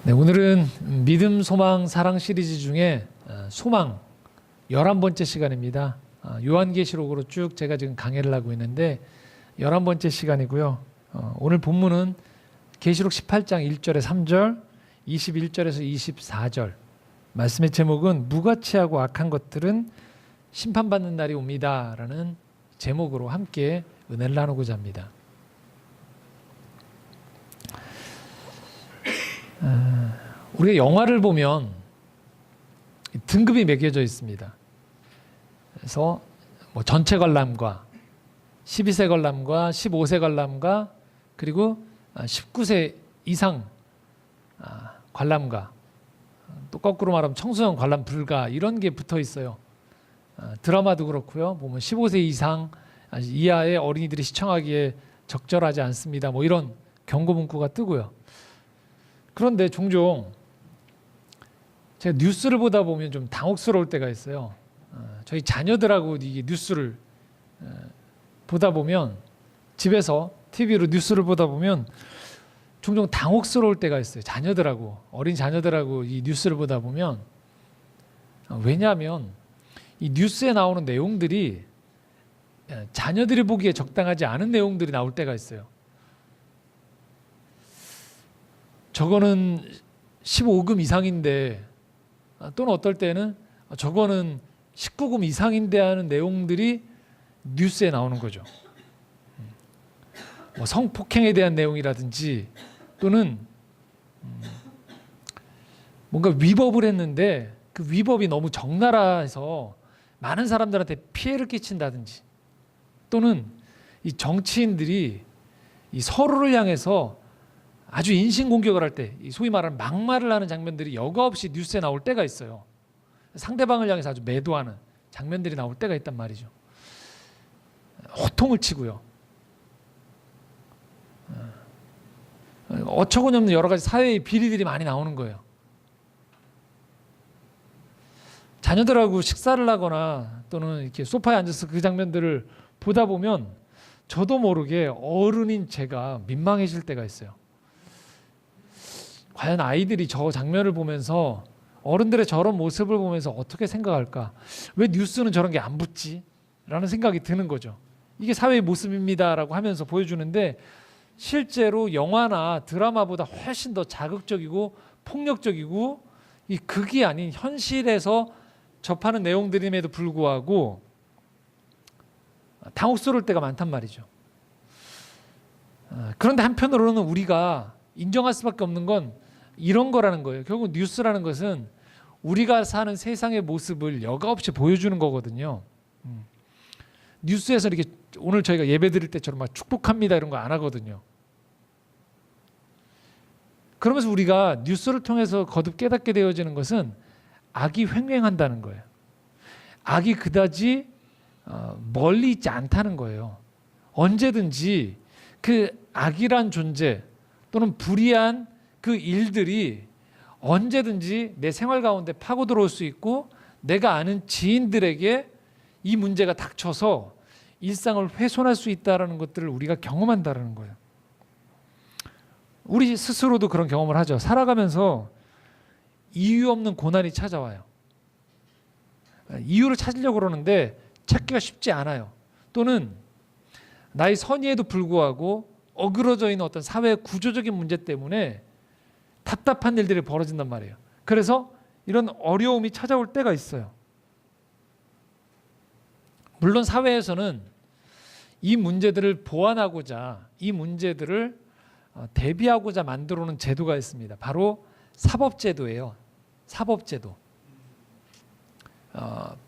네, 오늘은 믿음, 소망, 사랑 시리즈 중에 소망 11번째 시간입니다. 요한계시록으로 쭉 제가 지금 강해를 하고 있는데 11번째 시간이고요. 오늘 본문은 계시록 18장 1절에 3절, 21절에서 24절. 말씀의 제목은 무가치하고 악한 것들은 심판받는 날이 옵니다 라는 제목으로 함께 은혜를 나누고자 합니다. 우리가 영화를 보면 등급이 매겨져 있습니다. 그래서 뭐 전체 관람가, 12세 관람가, 15세 관람가, 그리고 19세 이상 관람가, 또 거꾸로 말하면 청소년 관람 불가, 이런 게 붙어 있어요. 드라마도 그렇고요. 보면 15세 이상 이하의 어린이들이 시청하기에 적절하지 않습니다. 뭐 이런 경고 문구가 뜨고요. 그런데 종종 제가 뉴스를 보다 보면 좀 당혹스러울 때가 있어요. 저희 자녀들하고 이 뉴스를 보다 보면, 집에서 TV로 뉴스를 보다 보면 종종 당혹스러울 때가 있어요. 자녀들하고, 어린 자녀들하고 이 뉴스를 보다 보면. 왜냐하면 이 뉴스에 나오는 내용들이 자녀들이 보기에 적당하지 않은 내용들이 나올 때가 있어요. 저거는 15금 이상인데, 또는 어떨 때는 저거는 19금 이상인데 하는 내용들이 뉴스에 나오는 거죠. 뭐 성폭행에 대한 내용이라든지, 또는 뭔가 위법을 했는데 그 위법이 너무 적나라해서 많은 사람들한테 피해를 끼친다든지, 또는 이 정치인들이 이 서로를 향해서 아주 인신공격을 할 때, 소위 말하는 막말을 하는 장면들이 여과없이 뉴스에 나올 때가 있어요. 상대방을 향해서 아주 매도하는 장면들이 나올 때가 있단 말이죠. 호통을 치고요. 어처구니없는 여러 가지 사회의 비리들이 많이 나오는 거예요. 자녀들하고 식사를 하거나 또는 이렇게 소파에 앉아서 그 장면들을 보다 보면 저도 모르게 어른인 제가 민망해질 때가 있어요. 과연 아이들이 저 장면을 보면서, 어른들의 저런 모습을 보면서 어떻게 생각할까? 왜 뉴스는 저런 게 안 붙지? 라는 생각이 드는 거죠. 이게 사회의 모습입니다라고 하면서 보여주는데, 실제로 영화나 드라마보다 훨씬 더 자극적이고 폭력적이고 이 극이 아닌 현실에서 접하는 내용들임에도 불구하고 당혹스러울 때가 많단 말이죠. 그런데 한편으로는 우리가 인정할 수밖에 없는 건 이런 거라는 거예요. 결국 뉴스라는 것은 우리가 사는 세상의 모습을 여과없이 보여주는 거거든요. 뉴스에서 이렇게 오늘 저희가 예배 드릴 때처럼 막 축복합니다 이런 거 안 하거든요. 그러면서 우리가 뉴스를 통해서 거듭 깨닫게 되어지는 것은 악이 횡행한다는 거예요. 악이 그다지 멀리 있지 않다는 거예요. 언제든지 그 악이란 존재 또는 불의한 그 일들이 언제든지 내 생활 가운데 파고 들어올 수 있고, 내가 아는 지인들에게 이 문제가 닥쳐서 일상을 훼손할 수 있다는 것들을 우리가 경험한다는 거예요. 우리 스스로도 그런 경험을 하죠. 살아가면서 이유 없는 고난이 찾아와요. 이유를 찾으려고 그러는데 찾기가 쉽지 않아요. 또는 나의 선의에도 불구하고 어그러져 있는 어떤 사회 구조적인 문제 때문에 답답한 일들이 벌어진단 말이에요. 그래서 이런 어려움이 찾아올 때가 있어요. 물론 사회에서는 이 문제들을 보완하고자, 이 문제들을 대비하고자 만들어 놓은 제도가 있습니다. 바로 사법제도예요. 사법제도.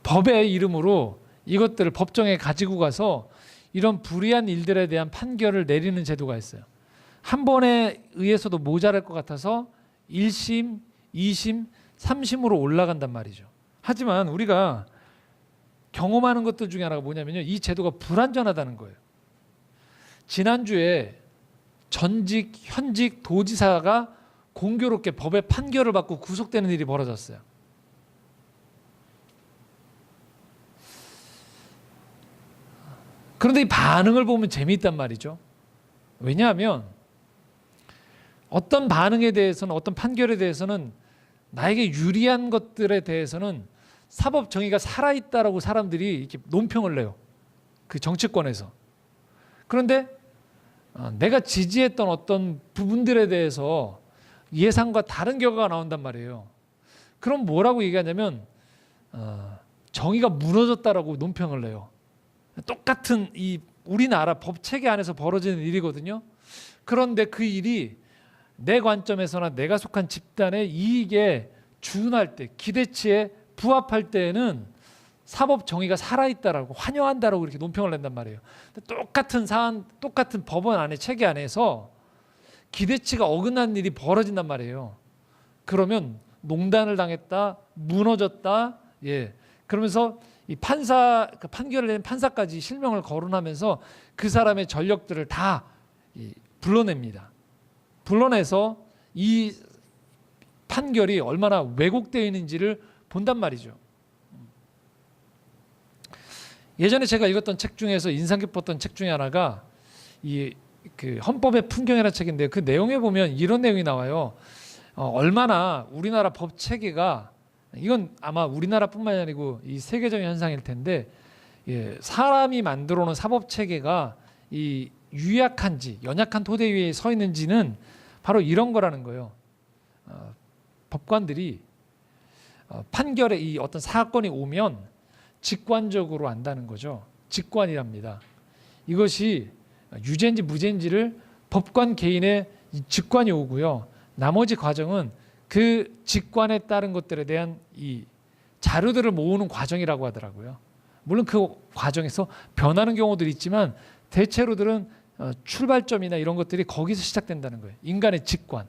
법의 이름으로 이것들을 법정에 가지고 가서 이런 불의한 일들에 대한 판결을 내리는 제도가 있어요. 한 번에 의해서도 모자랄 것 같아서 1심, 2심, 3심으로 올라간단 말이죠. 하지만 우리가 경험하는 것들 중에 하나가 뭐냐면요, 이 제도가 불완전하다는 거예요. 지난주에 전직, 현직 도지사가 공교롭게 법의 판결을 받고 구속되는 일이 벌어졌어요. 그런데 이 반응을 보면 재미있단 말이죠. 왜냐하면 어떤 반응에 대해서는, 어떤 판결에 대해서는, 나에게 유리한 것들에 대해서는 사법 정의가 살아있다라고 사람들이 이렇게 논평을 내요. 그 정치권에서. 그런데 내가 지지했던 어떤 부분들에 대해서 예상과 다른 결과가 나온단 말이에요. 그럼 뭐라고 얘기하냐면 정의가 무너졌다라고 논평을 내요. 똑같은 이 우리나라 법 체계 안에서 벌어지는 일이거든요. 그런데 그 일이 내 관점에서나 내가 속한 집단의 이익에 준할 때, 기대치에 부합할 때에는 사법 정의가 살아있다라고, 환영한다라고 이렇게 논평을 낸단 말이에요. 똑같은 사안, 똑같은 법원 안에, 체계 안에서 기대치가 어긋난 일이 벌어진단 말이에요. 그러면 농단을 당했다, 무너졌다, 예. 그러면서 이 판사, 그 판결을 낸 판사까지 실명을 거론하면서 그 사람의 전력들을 다 불러냅니다. 불러내서 이 판결이 얼마나 왜곡되어 있는지를 본단 말이죠. 예전에 제가 읽었던 책 중에서 인상 깊었던 책 중에 하나가 그 헌법의 풍경이라는 책인데, 그 내용에 보면 이런 내용이 나와요. 얼마나 우리나라 법 체계가, 이건 아마 우리나라뿐만이 아니고 이 세계적인 현상일 텐데, 사람이 만들어 놓은 사법 체계가 이 유약한지 연약한 토대 위에 서 있는지는 바로 이런 거라는 거예요. 법관들이 판결에 이 어떤 사건이 오면 직관적으로 안다는 거죠. 직관이랍니다. 이것이 유죄인지 무죄인지를 법관 개인의 직관이 오고요. 나머지 과정은 그 직관에 따른 것들에 대한 이 자료들을 모으는 과정이라고 하더라고요. 물론 그 과정에서 변하는 경우들이 있지만 대체로들은 출발점이나 이런 것들이 거기서 시작된다는 거예요. 인간의 직관.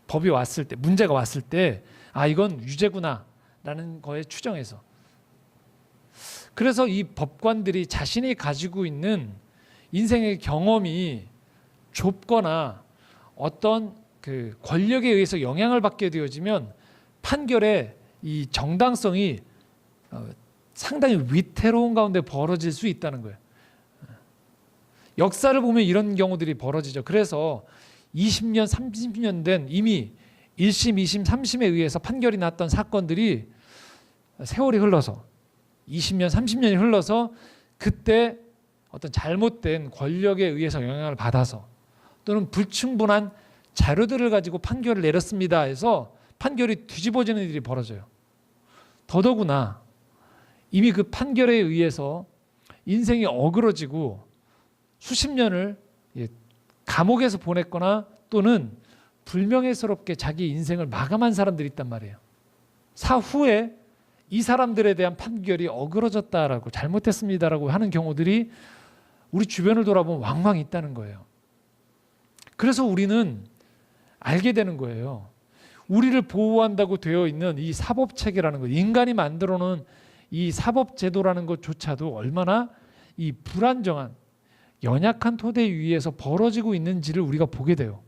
법이 왔을 때, 문제가 왔을 때, 아, 이건 유죄구나 라는 거에 추정해서. 그래서 이 법관들이 자신이 가지고 있는 인생의 경험이 좁거나 어떤 그 권력에 의해서 영향을 받게 되어지면 판결의 이 정당성이 상당히 위태로운 가운데 벌어질 수 있다는 거예요. 역사를 보면 이런 경우들이 벌어지죠. 그래서 20년, 30년 된 이미 1심, 2심, 3심에 의해서 판결이 났던 사건들이 세월이 흘러서 20년, 30년이 흘러서 그때 어떤 잘못된 권력에 의해서 영향을 받아서 또는 불충분한 자료들을 가지고 판결을 내렸습니다 해서 판결이 뒤집어지는 일이 벌어져요. 더더구나 이미 그 판결에 의해서 인생이 어그러지고 수십 년을 감옥에서 보냈거나 또는 불명예스럽게 자기 인생을 마감한 사람들이 있단 말이에요. 사후에 이 사람들에 대한 판결이 어그러졌다라고, 잘못했습니다라고 하는 경우들이 우리 주변을 돌아보면 왕왕 있다는 거예요. 그래서 우리는 알게 되는 거예요. 우리를 보호한다고 되어 있는 이 사법체계라는 것, 인간이 만들어 놓은 이 사법제도라는 것조차도 얼마나 이 불안정한 연약한 토대 위에서 벌어지고 있는지를 우리가 보게 돼요.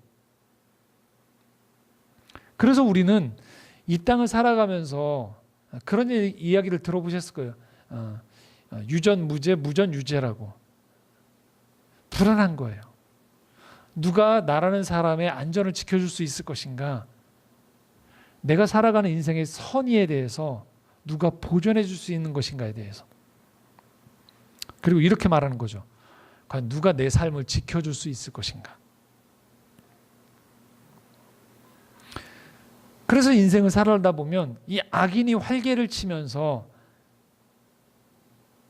그래서 우리는 이 땅을 살아가면서 그런 이야기를 들어보셨을 거예요. 유전 무죄, 무전 유죄라고. 불안한 거예요. 누가 나라는 사람의 안전을 지켜줄 수 있을 것인가? 내가 살아가는 인생의 선의에 대해서 누가 보존해 줄 수 있는 것인가에 대해서. 그리고 이렇게 말하는 거죠. 과연 누가 내 삶을 지켜줄 수 있을 것인가? 그래서 인생을 살아다 보면 이 악인이 활개를 치면서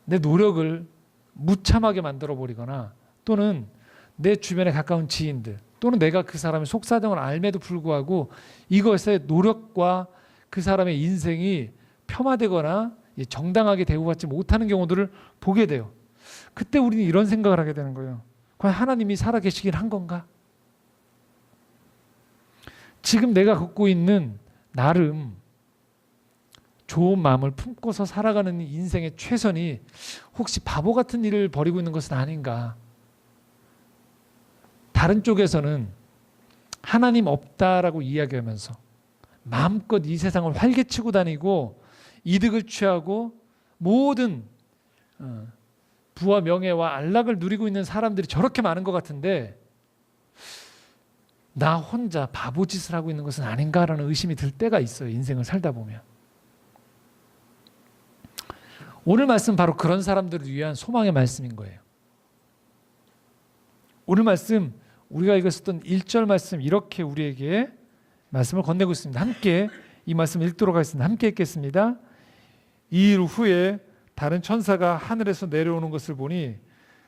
내 노력을 무참하게 만들어 버리거나 또는 내 주변에 가까운 지인들 또는 내가 그 사람의 속사정을 알매도 불구하고 이것의 노력과 그 사람의 인생이 폄하되거나 정당하게 대우받지 못하는 경우들을 보게 돼요. 그때 우리는 이런 생각을 하게 되는 거예요. 과연 하나님이 살아계시긴 한 건가? 지금 내가 갖고 있는 나름 좋은 마음을 품고서 살아가는 인생의 최선이 혹시 바보 같은 일을 벌이고 있는 것은 아닌가? 다른 쪽에서는 하나님 없다라고 이야기하면서 마음껏 이 세상을 활개치고 다니고 이득을 취하고 모든 부와 명예와 안락을 누리고 있는 사람들이 저렇게 많은 것 같은데 나 혼자 바보짓을 하고 있는 것은 아닌가라는 의심이 들 때가 있어요. 인생을 살다 보면. 오늘 말씀 바로 그런 사람들을 위한 소망의 말씀인 거예요. 오늘 말씀 우리가 읽었었던 1절 말씀 이렇게 우리에게 말씀을 건네고 있습니다. 함께 이 말씀 읽도록 하겠습니다. 함께 읽겠습니다. 이 일 후에 다른 천사가 하늘에서 내려오는 것을 보니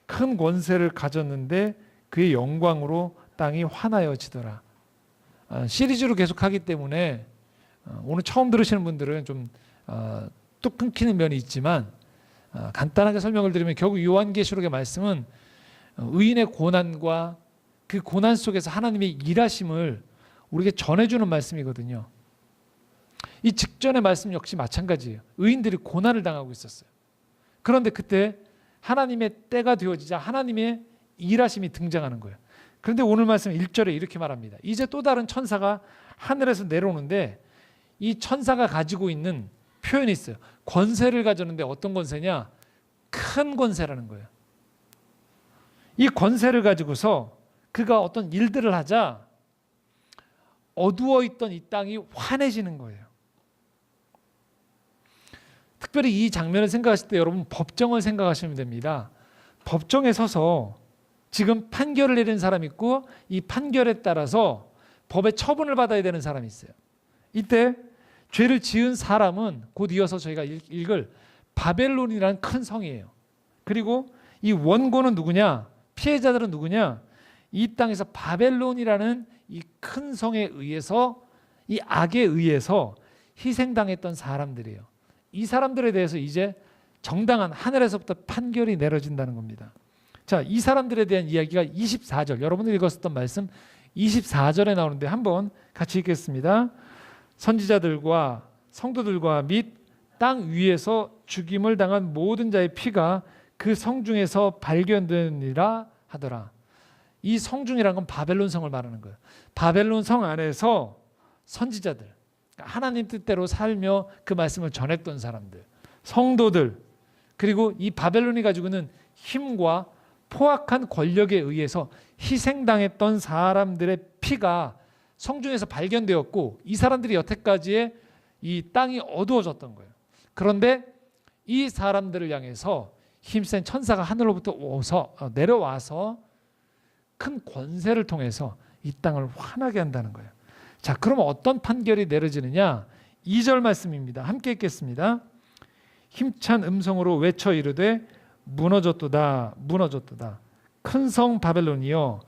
큰 권세를 가졌는데 그의 영광으로 땅이 환하여지더라. 시리즈로 계속하기 때문에 오늘 처음 들으시는 분들은 좀 뚝 끊기는 면이 있지만 간단하게 설명을 드리면 결국 요한계시록의 말씀은 의인의 고난과 그 고난 속에서 하나님의 일하심을 우리에게 전해주는 말씀이거든요. 이 직전의 말씀 역시 마찬가지예요. 의인들이 고난을 당하고 있었어요. 그런데 그때 하나님의 때가 되어지자 하나님의 일하심이 등장하는 거예요. 그런데 오늘 말씀 1절에 이렇게 말합니다. 이제 또 다른 천사가 하늘에서 내려오는데 이 천사가 가지고 있는 표현이 있어요. 권세를 가졌는데 어떤 권세냐? 큰 권세라는 거예요. 이 권세를 가지고서 그가 어떤 일들을 하자 어두워 있던 이 땅이 환해지는 거예요. 특별히 이 장면을 생각하실 때 여러분 법정을 생각하시면 됩니다. 법정에 서서 지금 판결을 내리는 사람이 있고 이 판결에 따라서 법의 처분을 받아야 되는 사람이 있어요. 이때 죄를 지은 사람은 곧 이어서 저희가 읽을 바벨론이라는 큰 성이에요. 그리고 이 원고는 누구냐? 피해자들은 누구냐? 이 땅에서 바벨론이라는 이 큰 성에 의해서 이 악에 의해서 희생당했던 사람들이에요. 이 사람들에 대해서 이제 정당한 하늘에서부터 판결이 내려진다는 겁니다. 자, 이 사람들에 대한 이야기가 24절, 여러분들이 읽었었던 말씀 24절에 나오는데 한번 같이 읽겠습니다. 선지자들과 성도들과 및 땅 위에서 죽임을 당한 모든 자의 피가 그 성중에서 발견되니라 하더라. 이 성중이라는 건 바벨론 성을 말하는 거예요. 바벨론 성 안에서 선지자들, 하나님 뜻대로 살며 그 말씀을 전했던 사람들, 성도들, 그리고 이 바벨론이 가지고 있는 힘과 포악한 권력에 의해서 희생당했던 사람들의 피가 성중에서 발견되었고 이 사람들이 여태까지의 이 땅이 어두워졌던 거예요. 그런데 이 사람들을 향해서 힘센 천사가 하늘로부터 내려와서 큰 권세를 통해서 이 땅을 환하게 한다는 거예요. 자, 그럼 어떤 판결이 내려지느냐? 2절 말씀입니다. 함께 읽겠습니다. 힘찬 음성으로 외쳐 이르되 무너졌도다 무너졌도다 큰 성 바벨론이여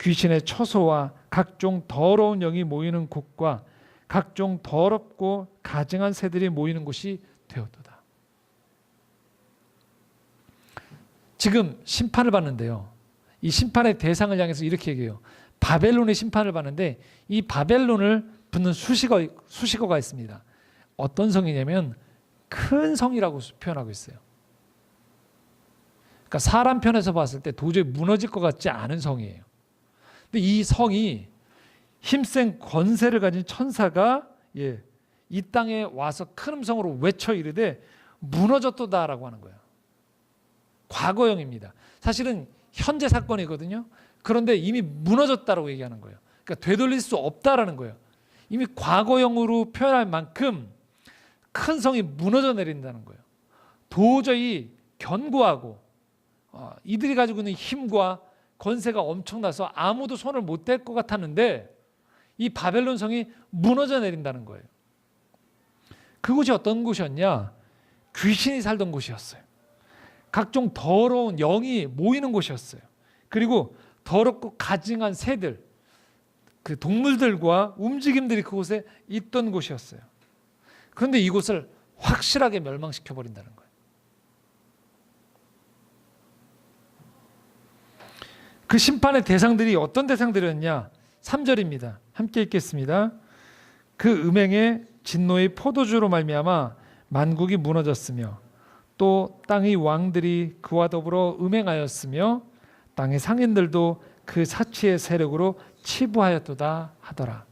귀신의 처소와 각종 더러운 영이 모이는 곳과 각종 더럽고 가증한 새들이 모이는 곳이 되었도다. 지금 심판을 받는데요. 이 심판의 대상을 향해서 이렇게 얘기해요. 바벨론의 심판을 받는데 이 바벨론을 붙는 수식어가 있습니다. 어떤 성이냐면 큰 성이라고 표현하고 있어요. 그러니까 사람 편에서 봤을 때 도저히 무너질 것 같지 않은 성이에요. 근데 이 성이 힘센 권세를 가진 천사가 이 땅에 와서 큰 음성으로 외쳐 이르되 무너졌도다라고 하는 거예요. 과거형입니다. 사실은 현재 사건이거든요. 그런데 이미 무너졌다라고 얘기하는 거예요. 그러니까 되돌릴 수 없다라는 거예요. 이미 과거형으로 표현할 만큼 큰 성이 무너져 내린다는 거예요. 도저히 견고하고 이들이 가지고 있는 힘과 권세가 엄청나서 아무도 손을 못 댈 것 같았는데 이 바벨론 성이 무너져 내린다는 거예요. 그곳이 어떤 곳이었냐? 귀신이 살던 곳이었어요. 각종 더러운 영이 모이는 곳이었어요. 그리고 더럽고 가증한 새들, 그 동물들과 움직임들이 그곳에 있던 곳이었어요. 그런데 이곳을 확실하게 멸망시켜 버린다는 거예요. 그 심판의 대상들이 어떤 대상들이었냐? 3절입니다. 함께 읽겠습니다. 그 음행의 진노의 포도주로 말미암아 만국이 무너졌으며 또 땅의 왕들이 그와 더불어 음행하였으며 땅의 상인들도 그 사치의 세력으로 치부하였도다 하더라.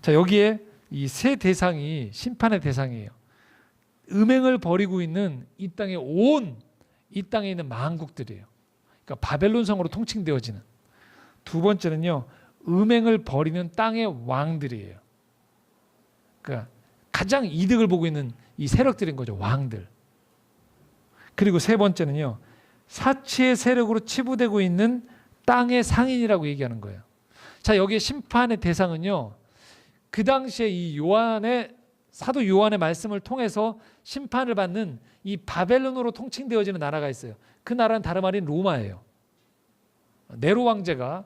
자, 여기에 이 세 대상이 심판의 대상이에요. 음행을 벌이고 있는 이 땅에 있는 만국들이에요. 그러니까 바벨론 성으로 통칭되어지는. 두 번째는요, 음행을 벌이는 땅의 왕들이에요. 그러니까 가장 이득을 보고 있는 이 세력들인 거죠. 왕들. 그리고 세 번째는요. 사치의 세력으로 치부되고 있는 땅의 상인이라고 얘기하는 거예요. 자, 여기에 심판의 대상은요. 그 당시에 이 사도 요한의 말씀을 통해서 심판을 받는 이 바벨론으로 통칭되어지는 나라가 있어요. 그 나라는 다름 아닌 로마예요. 네로 왕제가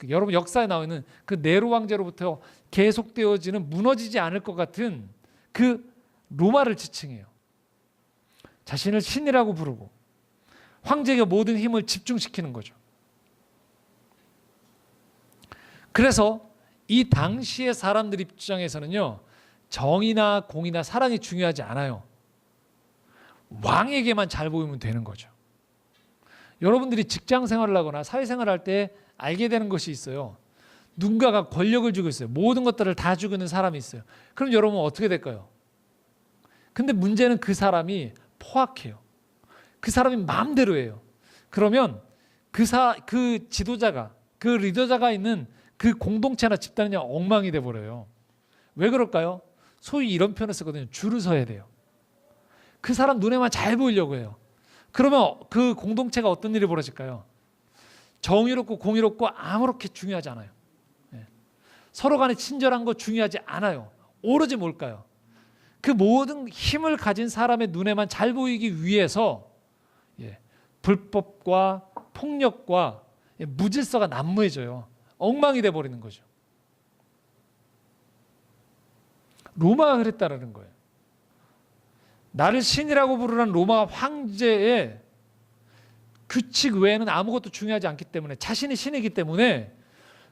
여러분 역사에 나와 있는 그 네로 왕제로부터 계속되어지는 무너지지 않을 것 같은 그 로마를 지칭해요. 자신을 신이라고 부르고 황제에게 모든 힘을 집중시키는 거죠. 그래서 이 당시의 사람들 입장에서는요, 정의나 공의나 사랑이 중요하지 않아요. 왕에게만 잘 보이면 되는 거죠. 여러분들이 직장 생활을 하거나 사회생활을 할 때 알게 되는 것이 있어요. 누군가가 권력을 쥐고 있어요. 모든 것들을 다 쥐고 있는 사람이 있어요. 그럼 여러분 어떻게 될까요? 근데 문제는 그 사람이 포악해요. 그 사람이 마음대로 해요. 그러면 그 지도자가, 그 리더자가 있는 그 공동체나 집단이 엉망이 돼버려요. 왜 그럴까요? 소위 이런 표현을 쓰거든요. 줄을 서야 돼요. 그 사람 눈에만 잘 보이려고 해요. 그러면 그 공동체가 어떤 일이 벌어질까요? 정의롭고 공의롭고 아무렇게 중요하지 않아요. 서로 간에 친절한 거 중요하지 않아요. 오로지 뭘까요? 그 모든 힘을 가진 사람의 눈에만 잘 보이기 위해서 불법과 폭력과 무질서가 난무해져요. 엉망이 돼버리는 거죠. 로마가 그랬다라는 거예요. 나를 신이라고 부르는 로마 황제의 규칙 외에는 아무것도 중요하지 않기 때문에, 자신이 신이기 때문에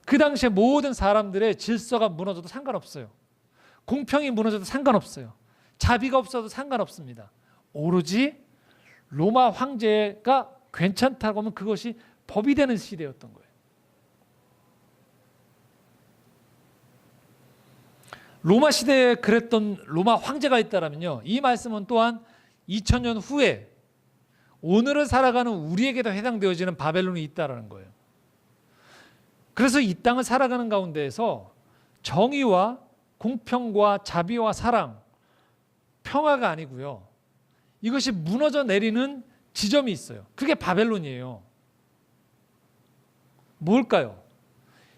그 당시에 모든 사람들의 질서가 무너져도 상관없어요. 공평이 무너져도 상관없어요. 자비가 없어도 상관없습니다. 오로지 로마 황제가 괜찮다고 하면 그것이 법이 되는 시대였던 거예요. 로마 시대에 그랬던 로마 황제가 있다면요, 이 말씀은 또한 2000년 후에 오늘을 살아가는 우리에게도 해당되어지는 바벨론이 있다는 거예요. 그래서 이 땅을 살아가는 가운데에서 정의와 공평과 자비와 사랑, 평화가 아니고요, 이것이 무너져 내리는 지점이 있어요. 그게 바벨론이에요. 뭘까요?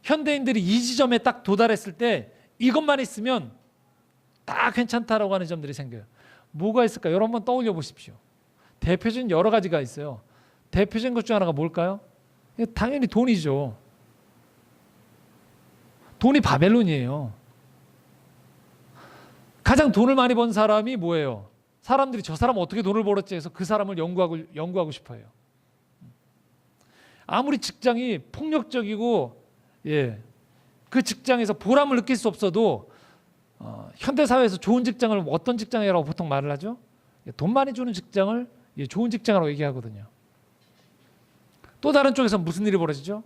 현대인들이 이 지점에 딱 도달했을 때 이것만 있으면 다 괜찮다라고 하는 점들이 생겨요. 뭐가 있을까요? 여러분 한번 떠올려 보십시오. 대표적인 여러 가지가 있어요. 대표적인 것 중 하나가 뭘까요? 당연히 돈이죠. 돈이 바벨론이에요. 가장 돈을 많이 번 사람이 뭐예요? 사람들이 저 사람 어떻게 돈을 벌었지 해서 그 사람을 연구하고 싶어 해요. 아무리 직장이 폭력적이고 그 직장에서 보람을 느낄 수 없어도 현대사회에서 좋은 직장을 어떤 직장이라고 보통 말을 하죠? 돈 많이 주는 직장을 좋은 직장이라고 얘기하거든요. 또 다른 쪽에서 무슨 일이 벌어지죠?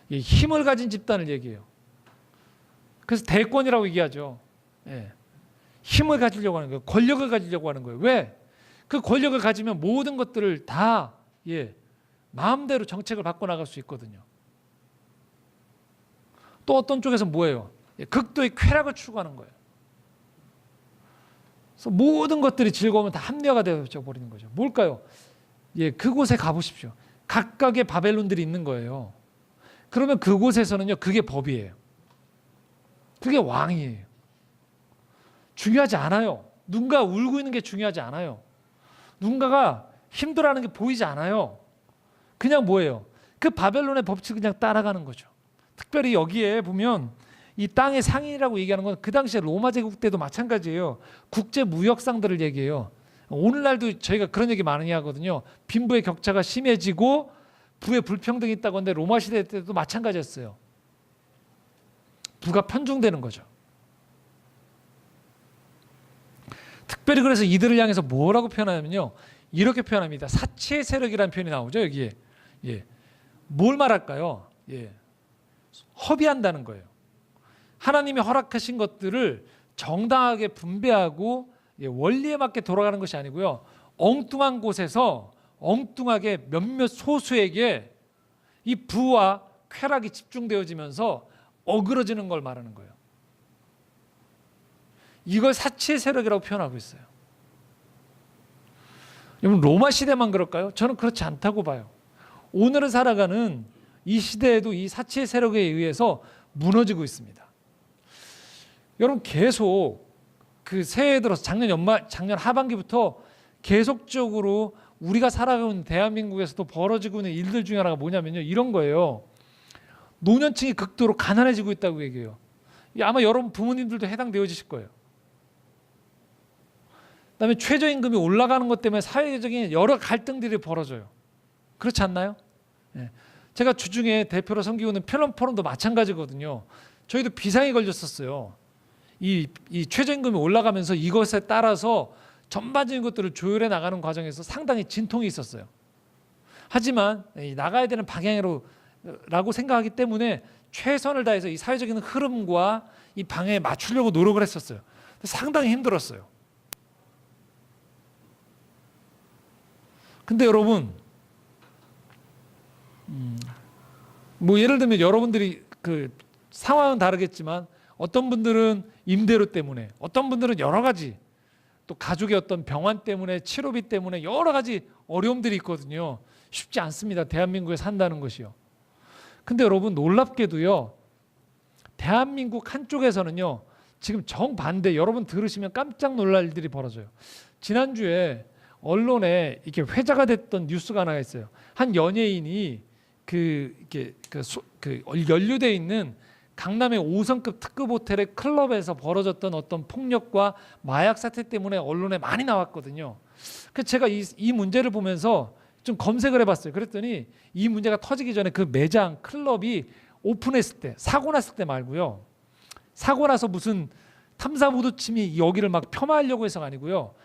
힘을 가진 집단을 얘기해요. 그래서 대권이라고 얘기하죠. 힘을 가지려고 하는 거예요. 권력을 가지려고 하는 거예요. 왜? 그 권력을 가지면 모든 것들을 다 마음대로 정책을 바꿔나갈 수 있거든요. 또 어떤 쪽에서 뭐예요? 극도의 쾌락을 추구하는 거예요. 그래서 모든 것들이 즐거우면 다 합리화가 되어져 버리는 거죠. 뭘까요? 그곳에 가보십시오. 각각의 바벨론들이 있는 거예요. 그러면 그곳에서는요, 그게 법이에요. 그게 왕이에요. 중요하지 않아요. 누군가 울고 있는 게 중요하지 않아요. 누군가가 힘들어하는 게 보이지 않아요. 그냥 뭐예요? 그 바벨론의 법칙을 그냥 따라가는 거죠. 특별히 여기에 보면 이 땅의 상인이라고 얘기하는 건 그 당시에 로마 제국 때도 마찬가지예요. 국제 무역상들을 얘기해요. 오늘날도 저희가 그런 얘기 많이 하거든요. 빈부의 격차가 심해지고 부의 불평등이 있다고 하는데 로마 시대 때도 마찬가지였어요. 부가 편중되는 거죠. 특별히 그래서 이들을 향해서 뭐라고 표현하냐면요, 이렇게 표현합니다. 사치의 세력이라는 표현이 나오죠. 여기에 뭘 말할까요? 허비한다는 거예요. 하나님이 허락하신 것들을 정당하게 분배하고 원리에 맞게 돌아가는 것이 아니고요, 엉뚱한 곳에서 엉뚱하게 몇몇 소수에게 이 부와 쾌락이 집중되어지면서 어그러지는 걸 말하는 거예요. 이걸 사치의 세력이라고 표현하고 있어요. 여러분, 로마 시대만 그럴까요? 저는 그렇지 않다고 봐요. 오늘을 살아가는 이 시대에도 이 사치의 세력에 의해서 무너지고 있습니다. 여러분, 계속 그 새해 들어서 작년 하반기부터 계속적으로 우리가 살아가고 있는 대한민국에서도 벌어지고 있는 일들 중에 하나가 뭐냐면요, 이런 거예요. 노년층이 극도로 가난해지고 있다고 얘기해요. 아마 여러분 부모님들도 해당되어지실 거예요. 그다음에 최저임금이 올라가는 것 때문에 사회적인 여러 갈등들이 벌어져요. 그렇지 않나요? 예. 제가 주중에 대표로 섬기고 있는 편론 포럼도 마찬가지거든요. 저희도 비상이 걸렸었어요. 이 최저임금이 올라가면서 이것에 따라서 전반적인 것들을 조율해 나가는 과정에서 상당히 진통이 있었어요. 하지만 나가야 되는 방향으로라고 생각하기 때문에 최선을 다해서 이 사회적인 흐름과 이 방향에 맞추려고 노력을 했었어요. 상당히 힘들었어요. 근데 여러분, 뭐 예를 들면 여러분들이 그 상황은 다르겠지만 어떤 분들은 임대료 때문에, 어떤 분들은 여러 가지, 또 가족의 어떤 병환 때문에, 치료비 때문에 여러 가지 어려움들이 있거든요. 쉽지 않습니다. 대한민국에 산다는 것이요. 근데 여러분, 놀랍게도요, 대한민국 한쪽에서는요, 지금 정반대, 여러분 들으시면 깜짝 놀랄 일들이 벌어져요. 지난주에 언론에 이렇게 회자가 됐던 뉴스가 하나 있어요. 한 연예인이 연루되어 있는 강남의 5성급 특급 호텔의 클럽에서 벌어졌던 어떤 폭력과 마약 사태 때문에 언론에 많이 나왔거든요. 그래서 제가 이 문제를 보면서 좀 검색을 해봤어요. 그랬더니 이 문제가 터지기 전에 그 매장, 클럽이 오픈했을 때, 사고 났을 때 말고요. 사고 나서 무슨 탐사보도팀이 여기를 막 폄하하려고 해서가 아니고요.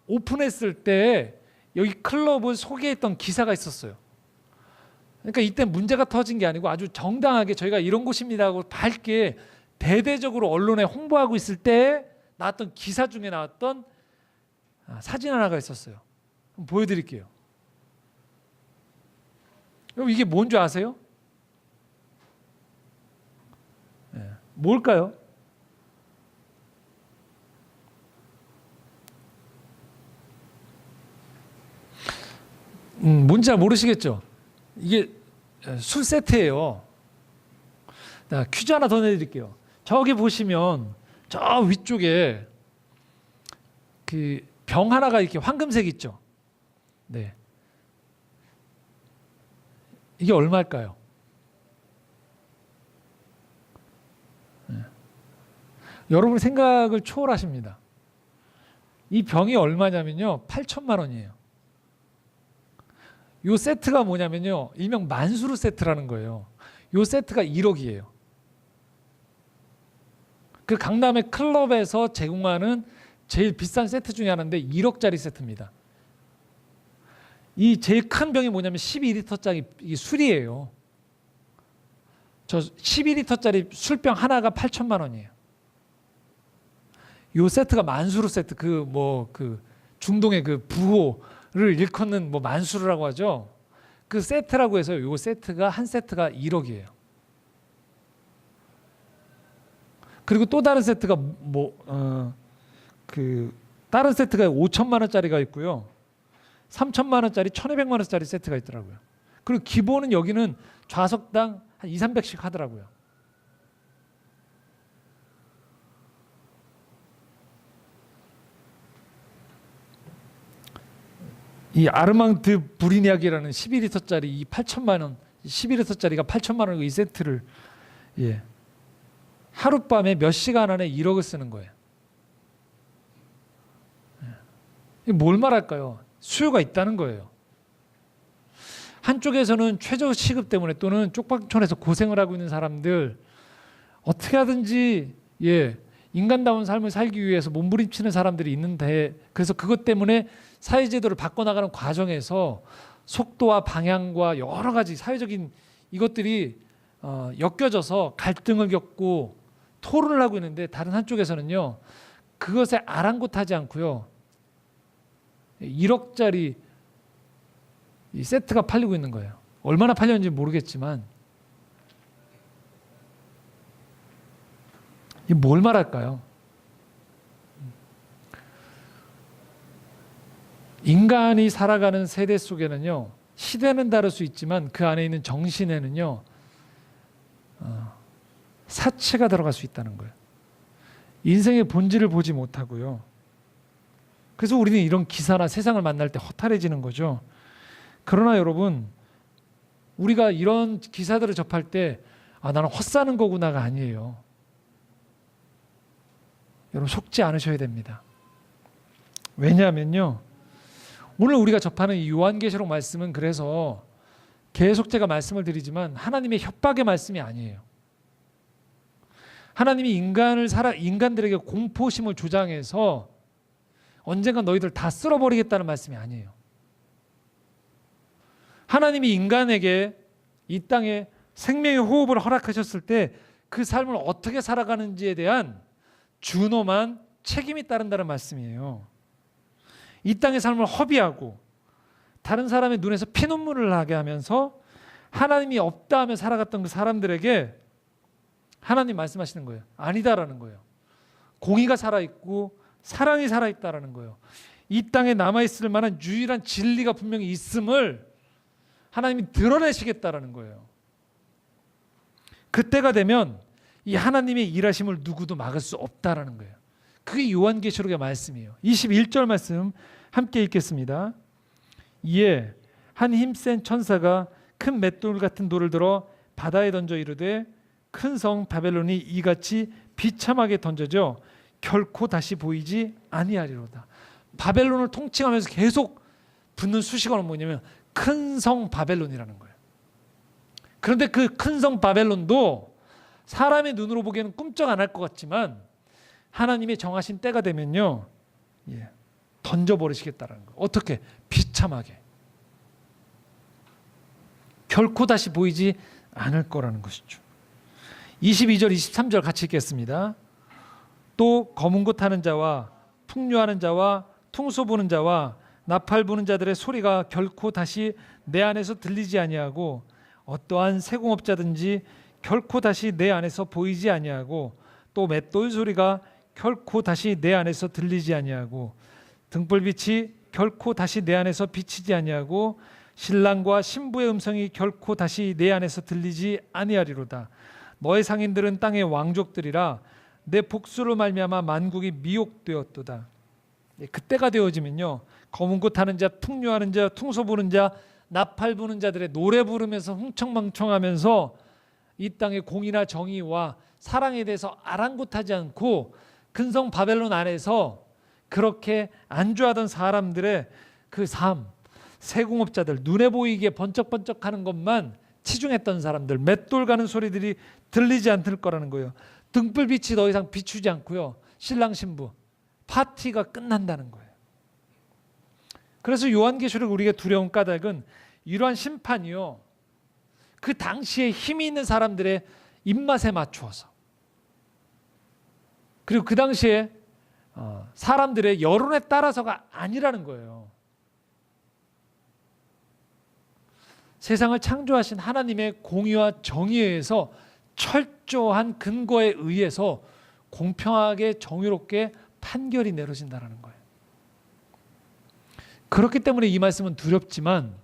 오픈했을 때 여기 클럽을 소개했던 기사가 있었어요. 그러니까 이때 문제가 터진 게 아니고 아주 정당하게 저희가 이런 곳입니다라고 밝게 대대적으로 언론에 홍보하고 있을 때 나왔던 기사 중에 나왔던 사진 하나가 있었어요. 한번 보여드릴게요. 여러분, 이게 뭔지 아세요? 네. 뭘까요? 뭔지 잘 모르시겠죠? 이게 술 세트예요. 퀴즈 하나 더 내드릴게요. 저기 보시면 저 위쪽에 그 병 하나가 이렇게 황금색 있죠? 네. 이게 얼마일까요? 네. 여러분 생각을 초월하십니다. 이 병이 얼마냐면요, 8천만 원이에요. 요 세트가 뭐냐면요, 일명 만수르 세트라는 거예요. 요 세트가 1억이에요. 그 강남의 클럽에서 제공하는 제일 비싼 세트 중에 하나인데 1억짜리 세트입니다. 이 제일 큰 병이 뭐냐면 12리터짜리 술이에요. 저 12리터짜리 술병 하나가 8천만 원이에요. 요 세트가 만수르 세트, 그 중동의 그 부호를 일컫는 뭐 만수르라고 하죠. 그 세트라고 해서 요 세트가 한 세트가 1억이에요. 그리고 또 다른 세트가 다른 세트가 5천만 원짜리가 있고요. 3천만 원짜리, 1,200만 원짜리 세트가 있더라고요. 그리고 기본은 여기는 좌석당 한 200~300씩 하더라고요. 이 아르망드 브리니악이라는 12리터짜리 이 8천만 원, 12리터짜리가 8천만 원이고 이 세트를 하룻밤에 몇 시간 안에 1억을 쓰는 거예요. 뭘 말할까요? 수요가 있다는 거예요. 한쪽에서는 최저 시급 때문에 또는 쪽방촌에서 고생을 하고 있는 사람들 어떻게 하든지 인간다운 삶을 살기 위해서 몸부림치는 사람들이 있는데, 그래서 그것 때문에 사회제도를 바꿔나가는 과정에서 속도와 방향과 여러 가지 사회적인 이것들이 엮여져서 갈등을 겪고 토론을 하고 있는데, 다른 한쪽에서는요 그것에 아랑곳하지 않고요 1억짜리 이 세트가 팔리고 있는 거예요. 얼마나 팔렸는지 모르겠지만 이 뭘 말할까요? 인간이 살아가는 세대 속에는요, 시대는 다를 수 있지만 그 안에 있는 정신에는요, 사체가 들어갈 수 있다는 거예요. 인생의 본질을 보지 못하고요. 그래서 우리는 이런 기사나 세상을 만날 때 허탈해지는 거죠. 그러나 여러분, 우리가 이런 기사들을 접할 때 나는 헛사는 거구나가 아니에요. 여러분 속지 않으셔야 됩니다. 왜냐하면요, 오늘 우리가 접하는 이 요한계시록 말씀은 그래서 계속 제가 말씀을 드리지만 하나님의 협박의 말씀이 아니에요. 하나님이 인간들에게 공포심을 조장해서 언젠가 너희들 다 쓸어버리겠다는 말씀이 아니에요. 하나님이 인간에게 이 땅에 생명의 호흡을 허락하셨을 때 그 삶을 어떻게 살아가는지에 대한 준엄한 책임이 따른다는 말씀이에요. 이 땅의 삶을 허비하고 다른 사람의 눈에서 피눈물을 나게 하면서 하나님이 없다 하며 살아갔던 그 사람들에게 하나님 말씀하시는 거예요. 아니다라는 거예요. 공의가 살아있고 사랑이 살아있다라는 거예요. 이 땅에 남아있을 만한 유일한 진리가 분명히 있음을 하나님이 드러내시겠다라는 거예요. 그때가 되면 이 하나님의 일하심을 누구도 막을 수 없다라는 거예요. 그게 요한계시록의 말씀이에요. 21절 말씀 함께 읽겠습니다. 이에 한 힘센 천사가 큰 맷돌 같은 돌을 들어 바다에 던져 이르되 큰 성 바벨론이 이같이 비참하게 던져져 결코 다시 보이지 아니하리로다. 바벨론을 통칭하면서 계속 붙는 수식어는 뭐냐면 큰 성 바벨론이라는 거예요. 그런데 그 큰 성 바벨론도 사람의 눈으로 보기에는 꿈쩍 안 할 것 같지만 하나님의 정하신 때가 되면요, 던져버리시겠다라는 거예요. 어떻게? 비참하게. 결코 다시 보이지 않을 거라는 것이죠. 22절 23절 같이 읽겠습니다. 또 검은 고 타는 자와 풍류하는 자와 퉁소 부는 자와 나팔 부는 자들의 소리가 결코 다시 내 안에서 들리지 아니하고 어떠한 세공업자든지 결코 다시 내 안에서 보이지 아니하고 또 맷돌 소리가 결코 다시 내 안에서 들리지 아니하고 등불빛이 결코 다시 내 안에서 비치지 아니하고 신랑과 신부의 음성이 결코 다시 내 안에서 들리지 아니하리로다. 너의 상인들은 땅의 왕족들이라 내 복수로 말미암아 만국이 미혹되었도다. 그때가 되어지면요, 검은 고 타는 자, 풍류하는 자, 퉁소 부는 자, 나팔 부는 자들의 노래 부르면서 흥청망청하면서 이 땅의 공의나 정의와 사랑에 대해서 아랑곳하지 않고 근성 바벨론 안에서 그렇게 안주하던 사람들의 그 삶, 세공업자들, 눈에 보이게 번쩍번쩍하는 것만 치중했던 사람들, 맷돌 가는 소리들이 들리지 않을 거라는 거예요. 등불빛이 더 이상 비추지 않고요, 신랑 신부 파티가 끝난다는 거예요. 그래서 요한계시록 우리가 두려운 까닭은 이러한 심판이요, 그 당시에 힘이 있는 사람들의 입맛에 맞추어서, 그리고 그 당시에 사람들의 여론에 따라서가 아니라는 거예요. 세상을 창조하신 하나님의 공의와 정의에 의해서 철저한 근거에 의해서 공평하게 정의롭게 판결이 내려진다는 거예요. 그렇기 때문에 이 말씀은 두렵지만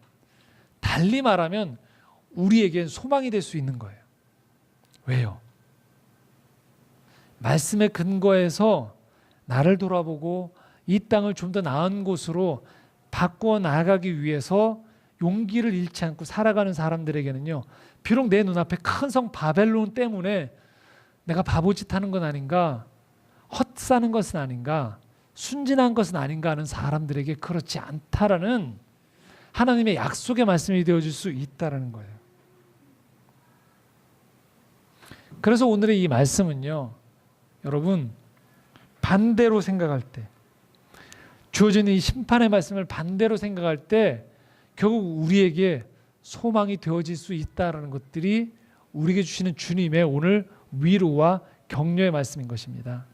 달리 말하면 우리에겐 소망이 될 수 있는 거예요. 왜요? 말씀의 근거에서 나를 돌아보고 이 땅을 좀 더 나은 곳으로 바꾸어 나아가기 위해서 용기를 잃지 않고 살아가는 사람들에게는요, 비록 내 눈앞에 큰 성 바벨론 때문에 내가 바보짓 하는 건 아닌가, 헛사는 것은 아닌가, 순진한 것은 아닌가 하는 사람들에게 그렇지 않다라는 하나님의 약속의 말씀이 되어줄 수 있다는 거예요. 그래서 오늘의 이 말씀은요, 여러분 반대로 생각할 때, 주어지는 이 심판의 말씀을 반대로 생각할 때 결국 우리에게 소망이 되어질 수 있다는 것들이 우리에게 주시는 주님의 오늘 위로와 격려의 말씀인 것입니다.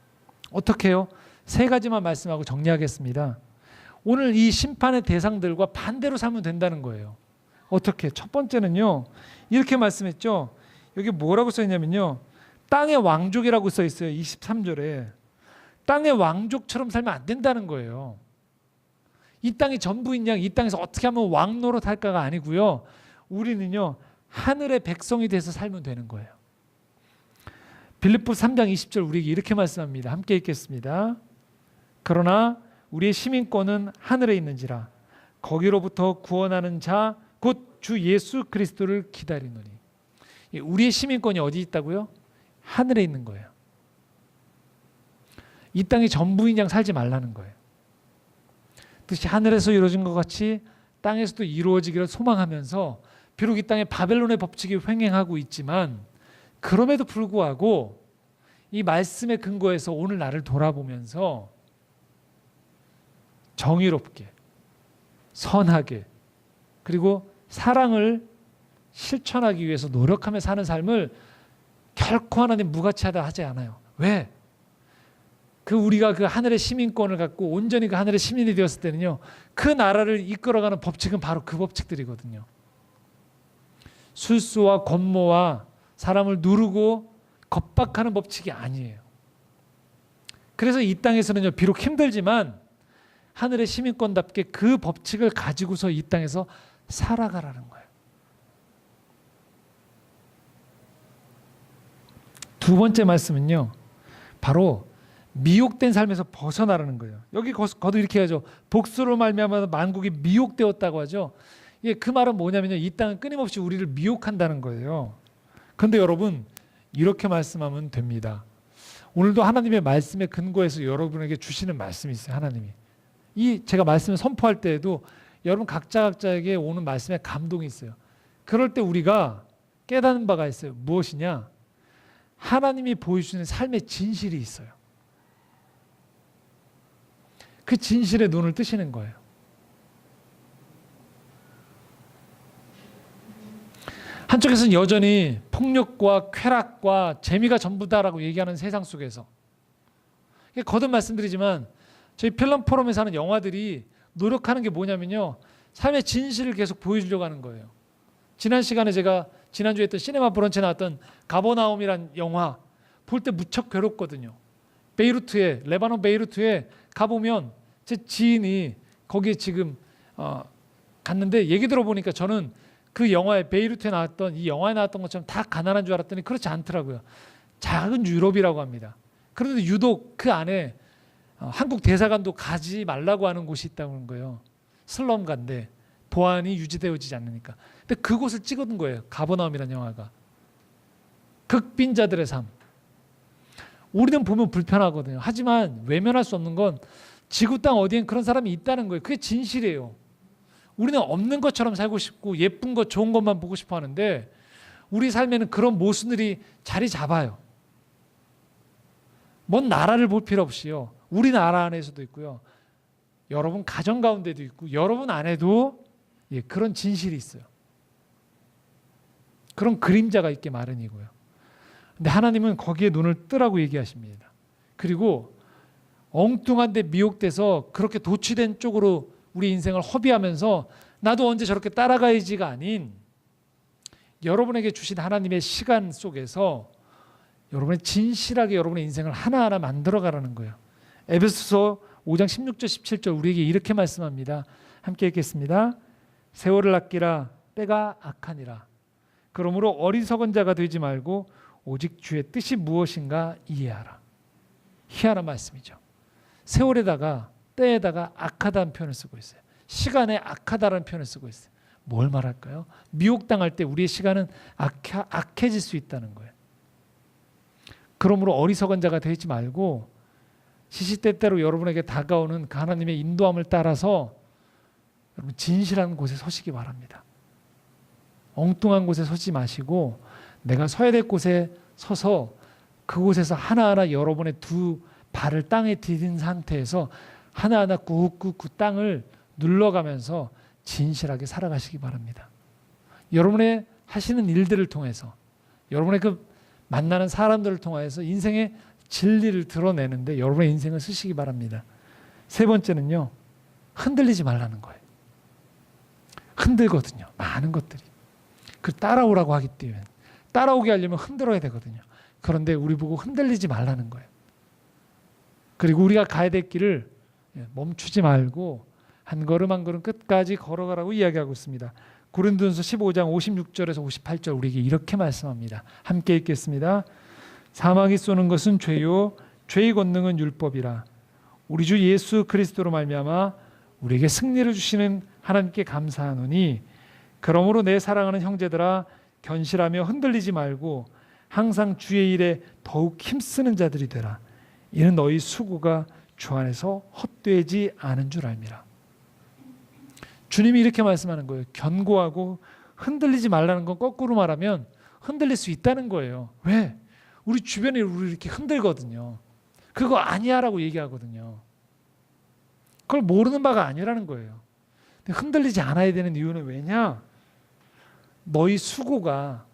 어떻게 해요? 세 가지만 말씀하고 정리하겠습니다. 오늘 이 심판의 대상들과 반대로 살면 된다는 거예요. 어떻게? 첫 번째는요, 이렇게 말씀했죠. 여기 뭐라고 써있냐면요, 땅의 왕족이라고 써 있어요. 23절에. 땅의 왕족처럼 살면 안 된다는 거예요. 이 땅이 전부인 양, 이 땅에서 어떻게 하면 왕 노릇할까가 아니고요. 우리는요, 하늘의 백성이 돼서 살면 되는 거예요. 빌립보 3장 20절 우리에게 이렇게 말씀합니다. 함께 읽겠습니다. 그러나 우리의 시민권은 하늘에 있는지라 거기로부터 구원하는 자 곧 주 예수 그리스도를 기다리노니. 우리의 시민권이 어디 있다고요? 하늘에 있는 거예요. 이 땅이 전부인 양 살지 말라는 거예요. 뜻이 하늘에서 이루어진 것 같이 땅에서도 이루어지기를 소망하면서 비록 이 땅에 바벨론의 법칙이 횡행하고 있지만 그럼에도 불구하고 이 말씀의 근거에서 오늘 나를 돌아보면서 정의롭게, 선하게, 그리고 사랑을 실천하기 위해서 노력하며 사는 삶을 결코 하나님 무가치하다 하지 않아요. 왜? 우리가 그 하늘의 시민권을 갖고 온전히 그 하늘의 시민이 되었을 때는요, 그 나라를 이끌어가는 법칙은 바로 그 법칙들이거든요. 술수와 권모와 사람을 누르고 겁박하는 법칙이 아니에요. 그래서 이 땅에서는요, 비록 힘들지만 하늘의 시민권답게 그 법칙을 가지고서 이 땅에서 살아가라는 거예요. 두 번째 말씀은요, 바로 미혹된 삶에서 벗어나라는 거예요. 여기 거듭 이렇게 하죠. 복수로 말미암아 만국이 미혹되었다고 하죠. 예, 그 말은 뭐냐면요, 이 땅은 끊임없이 우리를 미혹한다는 거예요. 그런데 여러분, 이렇게 말씀하면 됩니다. 오늘도 하나님의 말씀에 근거해서 여러분에게 주시는 말씀이 있어요. 하나님이 제가 말씀을 선포할 때에도 여러분 각자에게 오는 말씀에 감동이 있어요. 그럴 때 우리가 깨닫는 바가 있어요. 무엇이냐? 하나님이 보여주시는 삶의 진실이 있어요. 그 진실에 눈을 뜨시는 거예요. 한쪽에서는 여전히 폭력과 쾌락과 재미가 전부다라고 얘기하는 세상 속에서, 거듭 말씀드리지만 저희 필름 포럼에서 하는 영화들이 노력하는 게 뭐냐면요, 삶의 진실을 계속 보여주려고 하는 거예요. 지난 시간에 제가 지난주에 했던 시네마 브런치에 나왔던 가버나움이란 영화 볼 때 무척 괴롭거든요. 레바논 베이루트에 가보면 제 지인이 거기에 지금 갔는데 얘기 들어보니까 저는 그 영화에 베이루트에 나왔던 이 영화에 나왔던 것처럼 다 가난한 줄 알았더니 그렇지 않더라고요. 작은 유럽이라고 합니다. 그런데 유독 그 안에 한국 대사관도 가지 말라고 하는 곳이 있다는 거예요. 슬럼가인데 보안이 유지되어지지 않으니까. 근데 그곳을 찍은 거예요. 가버나움이라는 영화가. 극빈자들의 삶. 우리는 보면 불편하거든요. 하지만 외면할 수 없는 건 지구 땅 어디엔 그런 사람이 있다는 거예요. 그게 진실이에요. 우리는 없는 것처럼 살고 싶고 예쁜 것, 좋은 것만 보고 싶어 하는데 우리 삶에는 그런 모순들이 자리 잡아요. 먼 나라를 볼 필요 없이요. 우리 나라 안에서도 있고요. 여러분 가정 가운데도 있고 여러분 안에도 그런 진실이 있어요. 그런 그림자가 있게 마련이고요. 근데 하나님은 거기에 눈을 뜨라고 얘기하십니다. 그리고 엉뚱한 데 미혹돼서 그렇게 도취된 쪽으로 우리 인생을 허비하면서 나도 언제 저렇게 따라가야지가 아닌 여러분에게 주신 하나님의 시간 속에서 여러분의 진실하게 여러분의 인생을 하나하나 만들어가라는 거예요. 에베소서 5장 16절 17절 우리에게 이렇게 말씀합니다. 함께 읽겠습니다. 세월을 아끼라 때가 악하니라. 그러므로 어리석은 자가 되지 말고 오직 주의 뜻이 무엇인가 이해하라. 희한한 말씀이죠. 세월에다가 때에다가 악하다는 표현을 쓰고 있어요. 시간에 악하다는 표현을 쓰고 있어요. 뭘 말할까요? 미혹당할 때 우리의 시간은 악해질 수 있다는 거예요. 그러므로 어리석은 자가 되지 말고 시시때때로 여러분에게 다가오는 그 하나님의 인도함을 따라서 여러분 진실한 곳에 서시기 바랍니다. 엉뚱한 곳에 서지 마시고 내가 서야 될 곳에 서서 그곳에서 하나하나 여러분의 두 발을 땅에 디딘 상태에서 하나하나 꾹꾹 그 땅을 눌러가면서 진실하게 살아가시기 바랍니다. 여러분의 하시는 일들을 통해서 여러분의 그 만나는 사람들을 통해서 인생의 진리를 드러내는데 여러분의 인생을 쓰시기 바랍니다. 세 번째는요, 흔들리지 말라는 거예요. 흔들거든요. 많은 것들이. 그 따라오라고 하기 때문에 따라오게 하려면 흔들어야 되거든요. 그런데 우리 보고 흔들리지 말라는 거예요. 그리고 우리가 가야 될 길을 멈추지 말고 한 걸음 한 걸음 끝까지 걸어가라고 이야기하고 있습니다. 고린도전서 15장 56절에서 58절 우리에게 이렇게 말씀합니다. 함께 읽겠습니다. 사망이 쏘는 것은 죄요 죄의 권능은 율법이라. 우리 주 예수 그리스도로 말미암아 우리에게 승리를 주시는 하나님께 감사하노니 그러므로 내 사랑하는 형제들아 견실하며 흔들리지 말고 항상 주의 일에 더욱 힘쓰는 자들이 되라. 이는 너희 수고가 주 안에서 헛되지 않은 줄 알미라. 주님이 이렇게 말씀하는 거예요. 견고하고 흔들리지 말라는 건 거꾸로 말하면 흔들릴 수 있다는 거예요. 왜? 우리 주변에 우리 이렇게 흔들거든요. 그거 아니야라고 얘기하거든요. 그걸 모르는 바가 아니라는 거예요. 근데 흔들리지 않아야 되는 이유는 왜냐? 너희 수고가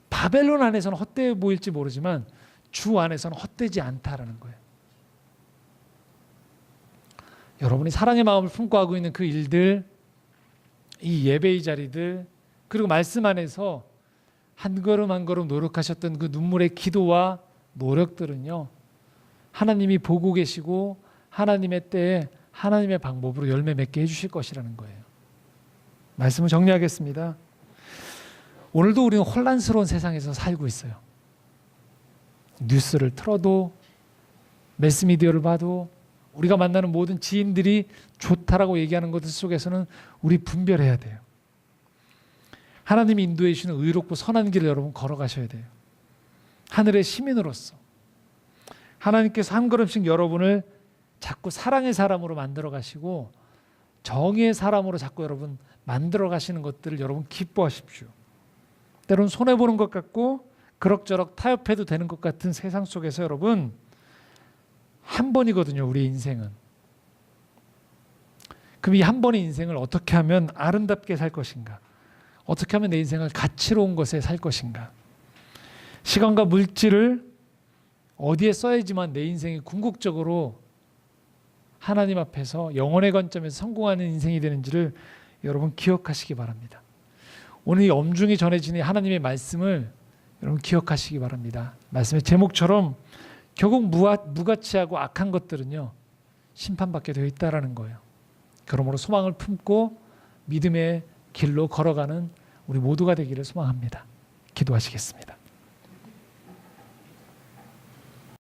바벨론 안에서는 헛되어 보일지 모르지만 주 안에서는 헛되지 않다라는 거예요. 여러분이 사랑의 마음을 품고 하고 있는 그 일들, 이 예배의 자리들, 그리고 말씀 안에서 한 걸음 한 걸음 노력하셨던 그 눈물의 기도와 노력들은요, 하나님이 보고 계시고 하나님의 때에 하나님의 방법으로 열매 맺게 해주실 것이라는 거예요. 말씀을 정리하겠습니다. 오늘도 우리는 혼란스러운 세상에서 살고 있어요. 뉴스를 틀어도 매스미디어를 봐도 우리가 만나는 모든 지인들이 좋다라고 얘기하는 것들 속에서는 우리 분별해야 돼요. 하나님이 인도해 주시는 의롭고 선한 길을 여러분 걸어가셔야 돼요. 하늘의 시민으로서 하나님께서 한 걸음씩 여러분을 자꾸 사랑의 사람으로 만들어 가시고 정의의 사람으로 자꾸 여러분 만들어 가시는 것들을 여러분 기뻐하십시오. 때로는 손해보는 것 같고 그럭저럭 타협해도 되는 것 같은 세상 속에서 여러분 한 번이거든요. 우리 인생은. 그럼 이 한 번의 인생을 어떻게 하면 아름답게 살 것인가? 어떻게 하면 내 인생을 가치로운 것에 살 것인가? 시간과 물질을 어디에 써야지만 내 인생이 궁극적으로 하나님 앞에서 영혼의 관점에서 성공하는 인생이 되는지를 여러분 기억하시기 바랍니다. 오늘 이 엄중히 전해지는 하나님의 말씀을 여러분 기억하시기 바랍니다. 말씀의 제목처럼 결국 무가치하고 악한 것들은요 심판받게 되어 있다라는 거예요. 그러므로 소망을 품고 믿음의 길로 걸어가는 우리 모두가 되기를 소망합니다. 기도하시겠습니다.